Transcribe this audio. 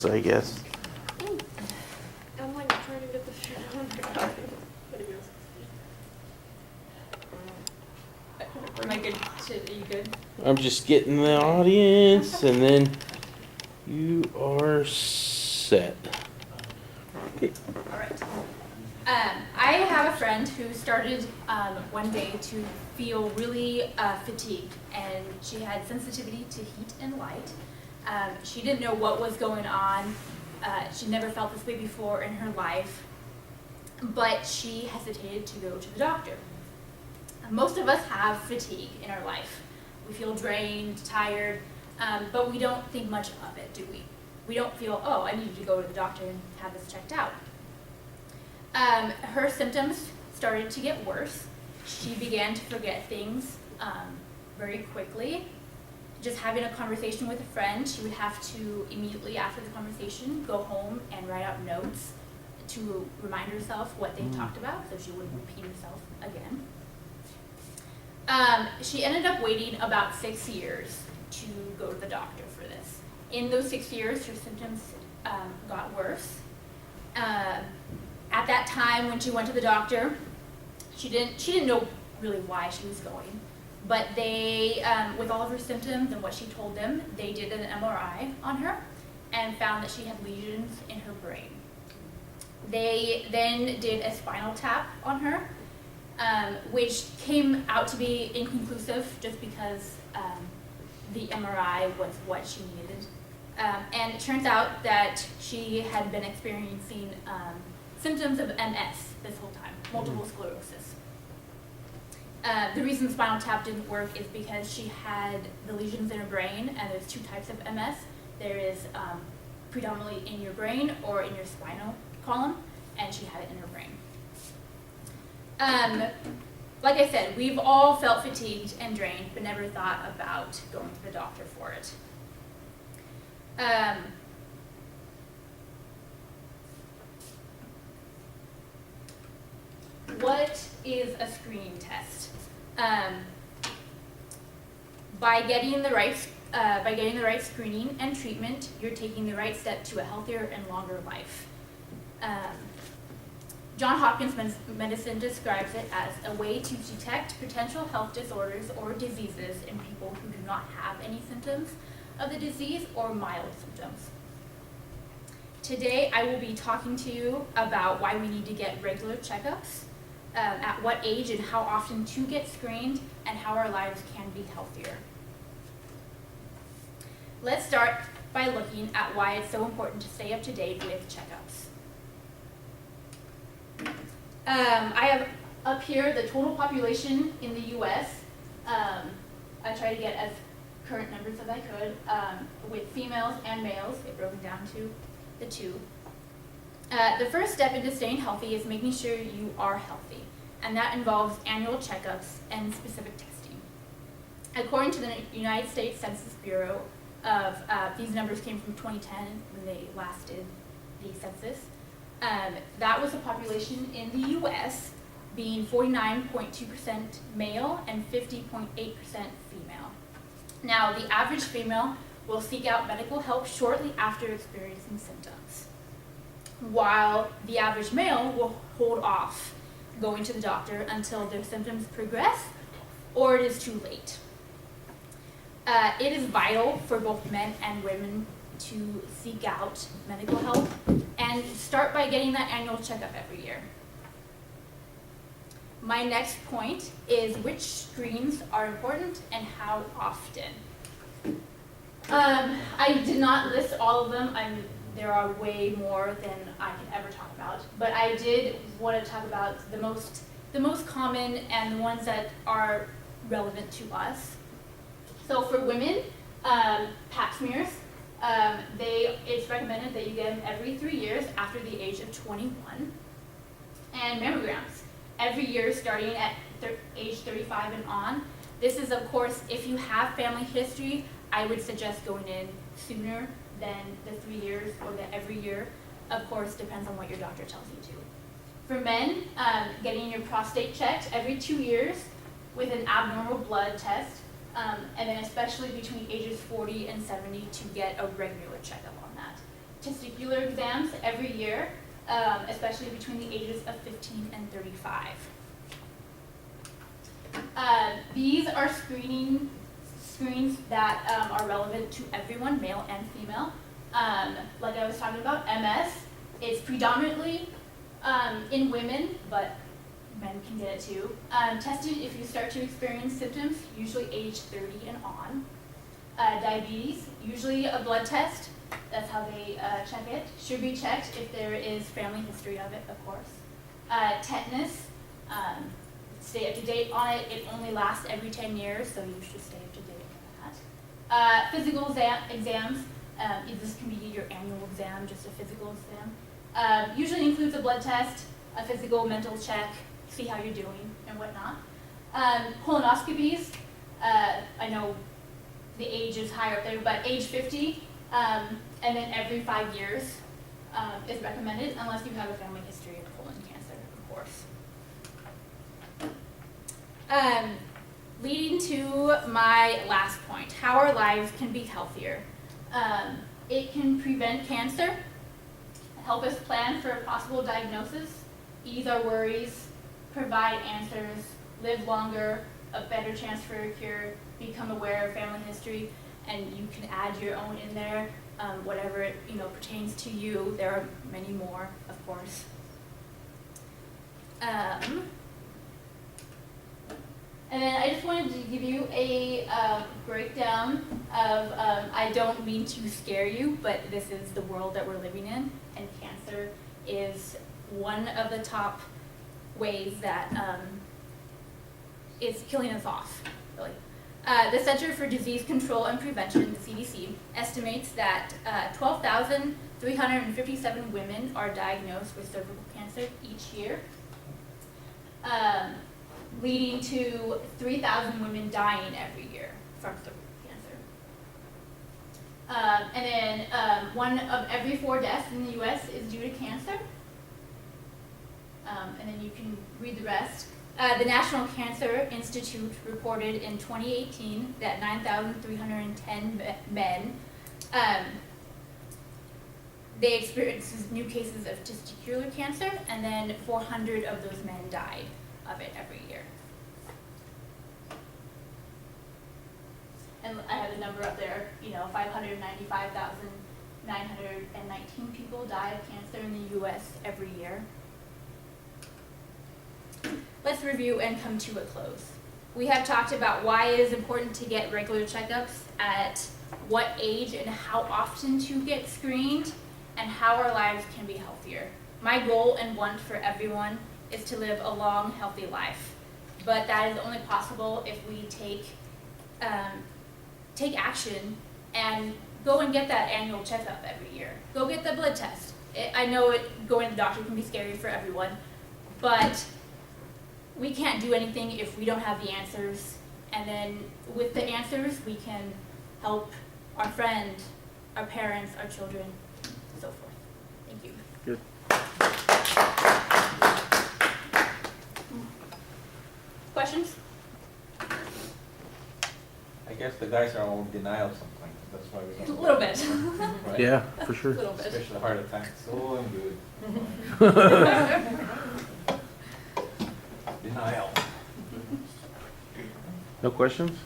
I guess. I'm like trying to get this shit on my God. Am I good? Are you good? I'm just getting the audience, and then you are set. Okay. All right. I have a friend who started one day to feel really fatigued, and she had sensitivity to heat and light. She didn't know what was going on. She never felt this way before in her life, but she hesitated to go to the doctor. Most of us have fatigue in our life. We feel drained, tired, but we don't think much of it, do we? We don't feel, oh, I need to go to the doctor and have this checked out. Her symptoms started to get worse. She began to forget things very quickly. Just having a conversation with a friend, she would have to immediately after the conversation go home and write out notes to remind herself what they talked about so she wouldn't repeat herself again. She ended up waiting about 6 years to go to the doctor for this. In those 6 years, her symptoms got worse. At that time, when she went to the doctor, she didn't know really why she was going, but they, with all of her symptoms and what she told them, they did an MRI on her and found that she had lesions in her brain. They then did a spinal tap on her, which came out to be inconclusive just because the MRI was what she needed. And it turns out that she had been experiencing symptoms of MS this whole time, multiple sclerosis. The reason spinal tap didn't work is because she had the lesions in her brain, and there's two types of MS. There is predominantly in your brain or in your spinal column, and she had it in her brain. Like I said, we've all felt fatigued and drained, but never thought about going to the doctor for it. What is a screening test? By getting the right screening and treatment, you're taking the right step to a healthier and longer life. Johns Hopkins Medicine describes it as a way to detect potential health disorders or diseases in people who do not have any symptoms of the disease or mild symptoms. Today, I will be talking to you about why we need to get regular checkups, at what age and how often to get screened, and how our lives can be healthier. Let's start by looking at why it's so important to stay up to date with checkups. I have up here the total population in the U.S. I try to get as current numbers as I could, with females and males, it broken down to the two. The first step into staying healthy is making sure you are healthy, and that involves annual checkups and specific testing. According to the United States Census Bureau, these numbers came from 2010 when they last did the census. That was the population in the U.S. being 49.2% male and 50.8% female. Now, the average female will seek out medical help shortly after experiencing symptoms, while the average male will hold off going to the doctor until their symptoms progress or it is too late. It is vital for both men and women to seek out medical help and start by getting that annual checkup every year. My next point is which screens are important and how often. I did not list all of them. There are way more than I can ever talk about, but I did want to talk about the most common and the ones that are relevant to us. So for women, pap smears. It's recommended that you get them every 3 years after the age of 21. And mammograms, every year starting at age 35 and on. This is, of course, if you have family history, I would suggest going in sooner than the 3 years or the every year. Of course, depends on what your doctor tells you to. For men, getting your prostate checked every 2 years with an abnormal blood test, and then especially between ages 40 and 70 to get a regular checkup on that. To testicular exams every year, especially between the ages of 15 and 35. These are screens that are relevant to everyone, male and female. Like I was talking about, MS is predominantly in women, but men can get it too. Tested if you start to experience symptoms, usually age 30 and on. Diabetes, usually a blood test. That's how they check it. Should be checked if there is family history of it, of course. Tetanus, stay up to date on it. It only lasts every 10 years, so you should stay up to date on that. Physical exams, this can be your annual exam, just a physical exam. Usually includes a blood test, a physical mental check, see how you're doing and whatnot. Colonoscopies, I know the age is higher up there, but age 50, and then every 5 years is recommended, unless you have a family history of colon cancer, of course. Leading to my last point, how our lives can be healthier. It can prevent cancer, help us plan for a possible diagnosis, ease our worries, provide answers, live longer, a better chance for a cure, become aware of family history, and you can add your own in there, whatever it pertains to you. There are many more, of course. And then I just wanted to give you a breakdown of, I don't mean to scare you, but this is the world that we're living in, and cancer is one of the top ways that is killing us off, really. The Center for Disease Control and Prevention, the CDC, estimates that 12,357 women are diagnosed with cervical cancer each year, leading to 3,000 women dying every year from cervical cancer. And then 1 of every 4 deaths in the U.S. is due to cancer. And then you can read the rest. The National Cancer Institute reported in 2018 that 9,310 men, they experienced new cases of testicular cancer, and then 400 of those men died of it every year. And I have the number up there, 595,919 people die of cancer in the U.S. every year. Let's review and come to a close. We have talked about why it is important to get regular checkups, at what age and how often to get screened, and how our lives can be healthier. My goal and want for everyone is to live a long, healthy life. But that is only possible if we take action and go and get that annual checkup every year. Go get the blood test. I know going to the doctor can be scary for everyone, but we can't do anything if we don't have the answers. And then with the answers, we can help our friend, our parents, our children, and so forth. Thank you. Good. Questions? I guess the guys are all in denial sometimes. That's why we A don't. little bit. Right? Yeah, for A sure. little bit. Especially heart attacks. Oh, I'm good. Denial. No questions?